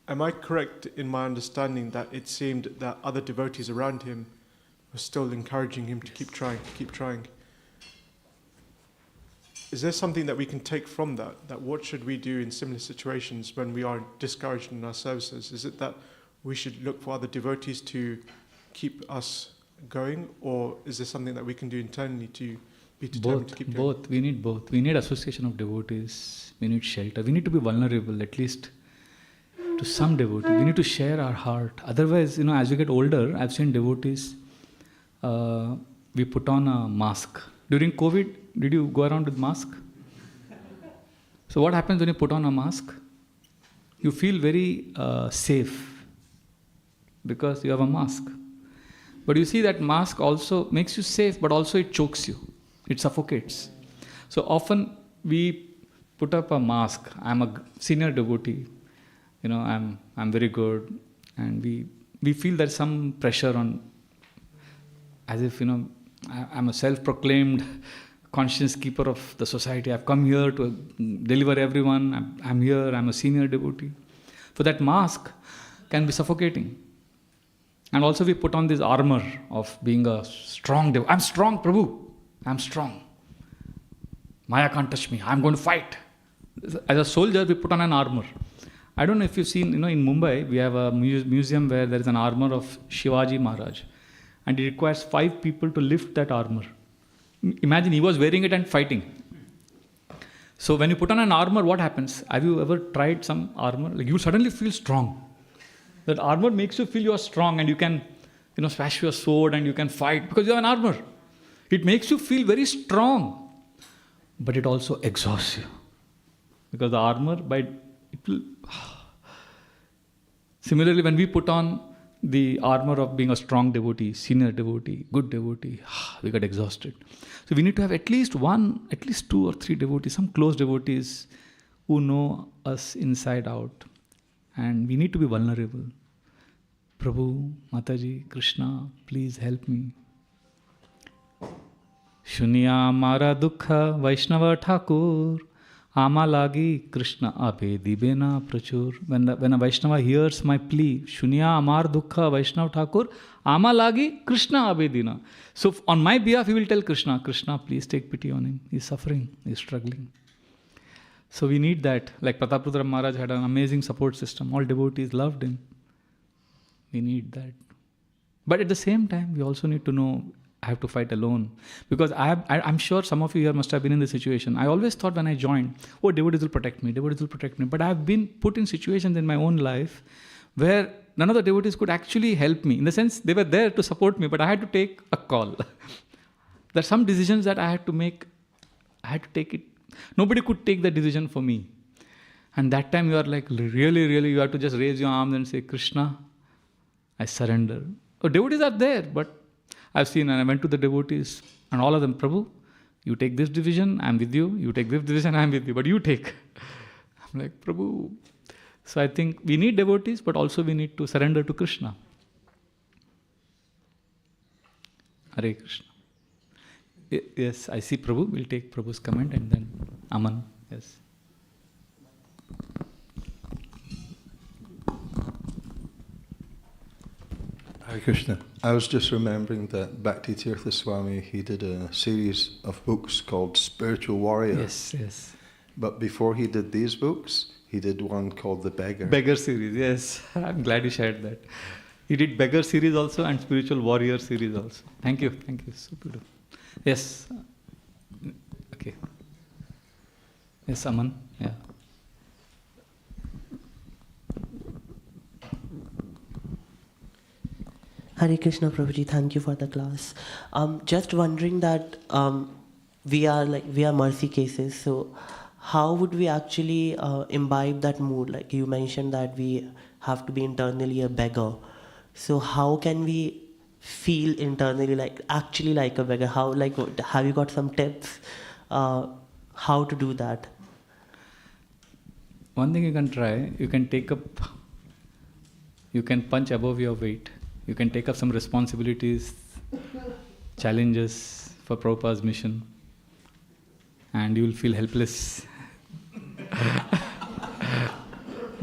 am I correct in my understanding that it seemed that other devotees around him were still encouraging him to keep trying, keep trying? Is there something that we can take from that? That what should we do in similar situations when we are discouraged in our services? Is it that we should look for other devotees to keep us going, or is there something that we can do internally to be determined to keep going? Both. We need both. We need association of devotees. We need shelter. We need to be vulnerable, at least to some devotee. We need to share our heart. Otherwise, as we get older, I've seen devotees, we put on a mask. During COVID, did you go around with mask? So what happens when you put on a mask? You feel very safe because you have a mask. But you see that mask also makes you safe, but also it chokes you. It suffocates. So often we put up a mask. I'm a senior devotee. I'm very good. And we feel there's some pressure on, as if, I'm a self-proclaimed conscience keeper of the society. I've come here to deliver everyone. I'm here. I'm a senior devotee. So that mask can be suffocating. And also we put on this armor of being a strong devotee. I'm strong, Prabhu. I'm strong. Maya can't touch me. I'm going to fight. As a soldier, we put on an armor. I don't know if you've seen, in Mumbai, we have a museum where there is an armor of Shivaji Maharaj. And it requires 5 people to lift that armor. Imagine he was wearing it and fighting. So when you put on an armor, what happens? Have you ever tried some armor? Like you suddenly feel strong. That armor makes you feel you are strong and you can, smash your sword and you can fight because you have an armor. It makes you feel very strong. But it also exhausts you. Because the armor, Similarly, when we put on the armor of being a strong devotee, senior devotee, good devotee, we get exhausted. So we need to have at least 2 or 3 devotees, some close devotees who know us inside out. And we need to be vulnerable. Prabhu, Mataji, Krishna, please help me. Shuniya Mara Dukha Vaishnava Thakur Amalagi Krishna Abe Dibena Prachur. When a Vaishnava hears my plea, Shuniya Amar Dukha Vaishnava Thakur Amalagi Krishna Abe Dina. So on my behalf, he will tell Krishna, Krishna, please take pity on him. He's suffering, he's struggling. So we need that. Like Prataprudra Maharaj had an amazing support system. All devotees loved him. We need that. But at the same time, we also need to know I have to fight alone. Because I'm sure some of you here must have been in this situation. I always thought when I joined, devotees will protect me, devotees will protect me. But I have been put in situations in my own life where none of the devotees could actually help me. In the sense, they were there to support me, but I had to take a call. There are some decisions that I had to make. I had to take it. Nobody could take that decision for me. And that time you are like, really, you have to just raise your arms and say, Krishna, I surrender. Devotees are there, but I've seen, and I went to the devotees, and all of them, Prabhu, you take this division, I'm with you. You take this division, I'm with you. But you take. I'm like, Prabhu. So I think we need devotees, but also we need to surrender to Krishna. Hare Krishna. Yes, I see Prabhu. We'll take Prabhu's comment and then Aman. Yes. Hare Krishna. I was just remembering that Bhakti Tirtha Swami, he did a series of books called Spiritual Warrior. Yes. But before he did these books, he did one called The Beggar. Beggar series, yes. I'm glad you shared that. He did Beggar series also and Spiritual Warrior series also. Thank you. So beautiful. Yes. Okay. Yes, Aman. Yeah. Hare Krishna Prabhuji, thank you for the class. Just wondering that we are mercy cases, so how would we actually imbibe that mood? Like you mentioned that we have to be internally a beggar. So how can we feel internally actually like a beggar? How, have you got some tips how to do that? One thing you can try, you can punch above your weight. You can take up some responsibilities, challenges for Prabhupada's mission, and you will feel helpless.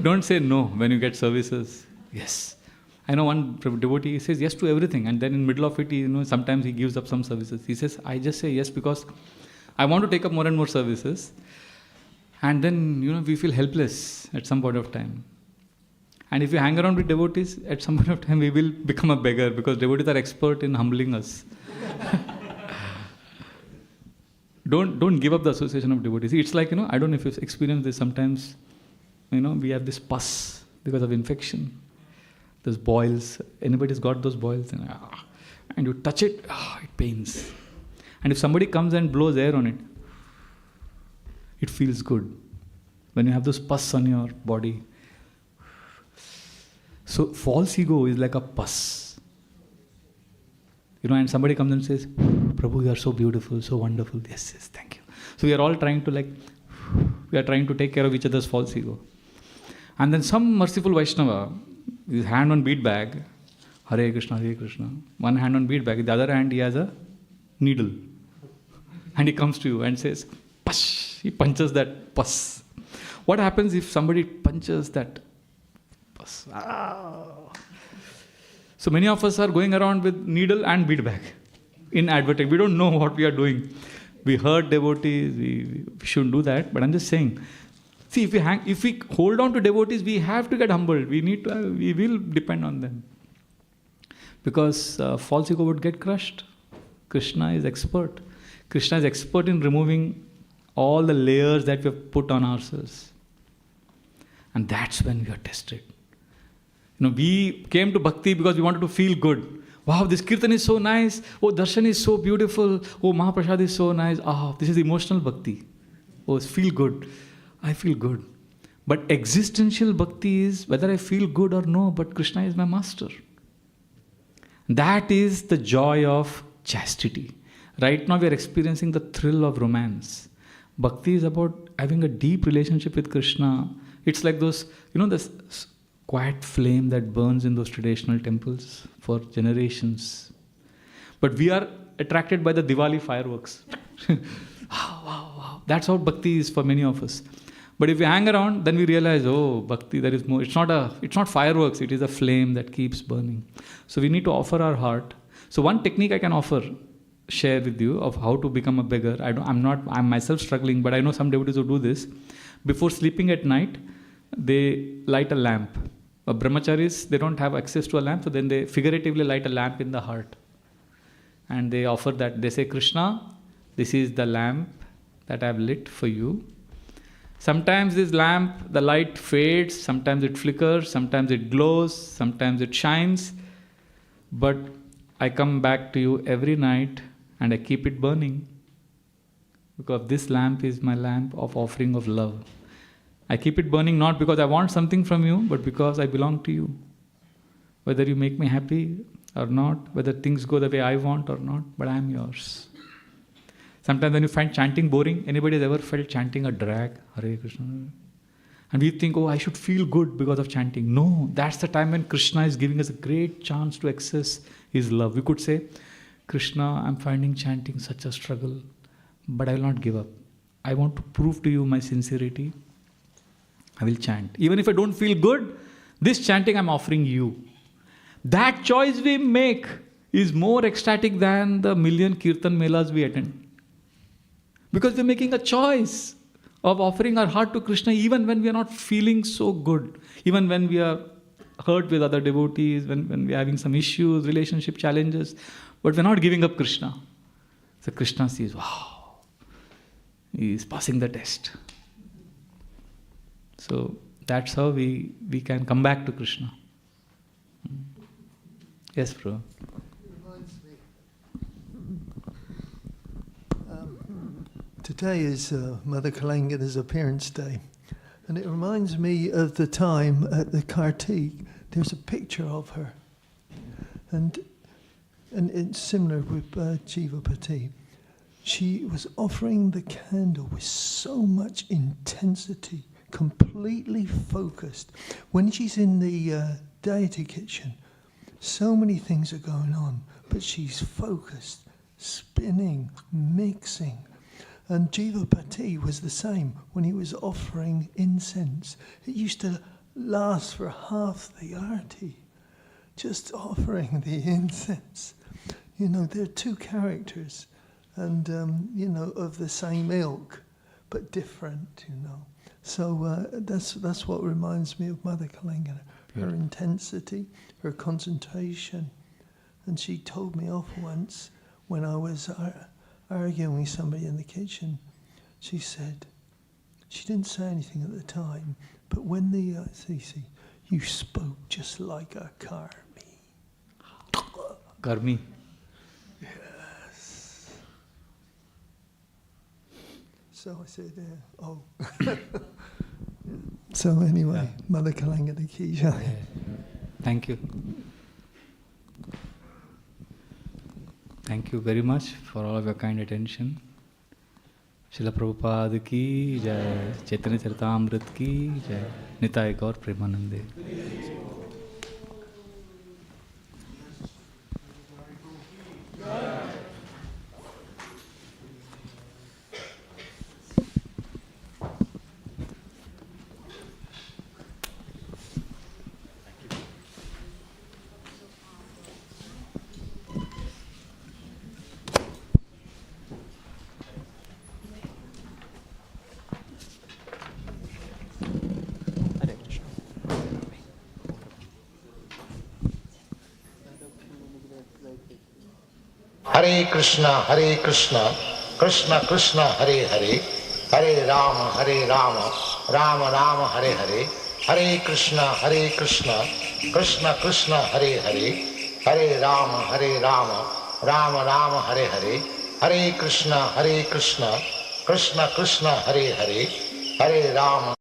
Don't say no when you get services. Yes. I know one devotee says yes to everything, and then in the middle of it, sometimes he gives up some services. He says, I just say yes because I want to take up more and more services. And then, we feel helpless at some point of time. And if you hang around with devotees, at some point of time we will become a beggar because devotees are expert in humbling us. Don't give up the association of devotees. It's like, I don't know if you've experienced this sometimes, we have this pus because of infection. Those boils, anybody's got those boils, and you touch it, it pains. And if somebody comes and blows air on it, it feels good. When you have those pus on your body. So false ego is like a pus. And somebody comes and says, Prabhu, you are so beautiful, so wonderful. Yes, thank you. So we are all trying to take care of each other's false ego. And then some merciful Vaishnava, his hand on bead bag, Hare Krishna, Hare Krishna. One hand on bead bag, the other hand he has a needle. And he comes to you and says, Push! He punches that pus. What happens if somebody punches that us. So many of us are going around with needle and bead bag in advertising. We don't know what we are doing. We hurt devotees. We shouldn't do that. But I'm just saying, see, if we hold on to devotees, we have to get humbled. We will depend on them. Because false ego would get crushed. Krishna is expert. Krishna is expert in removing all the layers that we have put on ourselves. And that's when we are tested. We came to bhakti because we wanted to feel good. Wow, this kirtan is so nice. Oh, darshan is so beautiful. Oh, Mahaprasad is so nice. This is emotional bhakti. Oh, feel good. I feel good. But existential bhakti is whether I feel good or no, but Krishna is my master. That is the joy of chastity. Right now we are experiencing the thrill of romance. Bhakti is about having a deep relationship with Krishna. It's like those, this quiet flame that burns in those traditional temples for generations. But we are attracted by the Diwali fireworks. Wow. That's how bhakti is for many of us. But if we hang around, then we realize, bhakti, there is more. It's not fireworks, it is a flame that keeps burning. So we need to offer our heart. So one technique I can share with you of how to become a beggar. I'm myself struggling, but I know some devotees who do this. Before sleeping at night, they light a lamp. Brahmacharis, they don't have access to a lamp, so then they figuratively light a lamp in the heart. And they offer that. They say, Krishna, this is the lamp that I have lit for you. Sometimes this lamp, the light fades, sometimes it flickers, sometimes it glows, sometimes it shines. But I come back to you every night and I keep it burning. Because this lamp is my lamp of offering of love. I keep it burning not because I want something from you, but because I belong to you. Whether you make me happy or not, whether things go the way I want or not, but I am yours. Sometimes when you find chanting boring, anybody has ever felt chanting a drag? Hare Krishna. And we think, I should feel good because of chanting. No, that's the time when Krishna is giving us a great chance to access His love. We could say, Krishna, I'm finding chanting such a struggle, but I will not give up. I want to prove to you my sincerity. I will chant. Even if I don't feel good, this chanting I'm offering you. That choice we make is more ecstatic than the million kirtan melas we attend. Because we're making a choice of offering our heart to Krishna even when we are not feeling so good. Even when we are hurt with other devotees, when we are having some issues, relationship challenges. But we're not giving up Krishna. So Krishna sees, wow, he is passing the test. So that's how we can come back to Krishna. Yes, bro. Today is Mother Kalangana's appearance day, and it reminds me of the time at the Kartik. There's a picture of her, and it's similar with Jivapati. She was offering the candle with so much intensity, completely focused. When she's in the deity kitchen, so many things are going on, but she's focused, spinning, mixing. And Jivapati was the same when he was offering incense. It used to last for half the arati, just offering the incense. They're two characters, and of the same ilk, but different. So that's what reminds me of Mother Kalangana. Her intensity, her concentration. And she told me off once when I was arguing with somebody in the kitchen. She said, she didn't say anything at the time, but when the Sisi, you spoke just like a Karmi. Karmi. Yes. So I said, So anyway, Mother Kalangana ki jai. Thank you. Thank you very much for all of your kind attention. Srila Prabhupada ki jai, Caitanya-Caritāmṛta ki jai, Nitai Gaur Premanande. Hare Krishna, Krishna Krishna, Hare Hare, Hare Rama, Rama Rama, Hare Hare, Hare Krishna, Krishna Krishna, Hare Hare, Hare Rama, Rama Rama, Hare Hare, Hare Krishna, Krishna Krishna, Hare Hare, Hare Rama.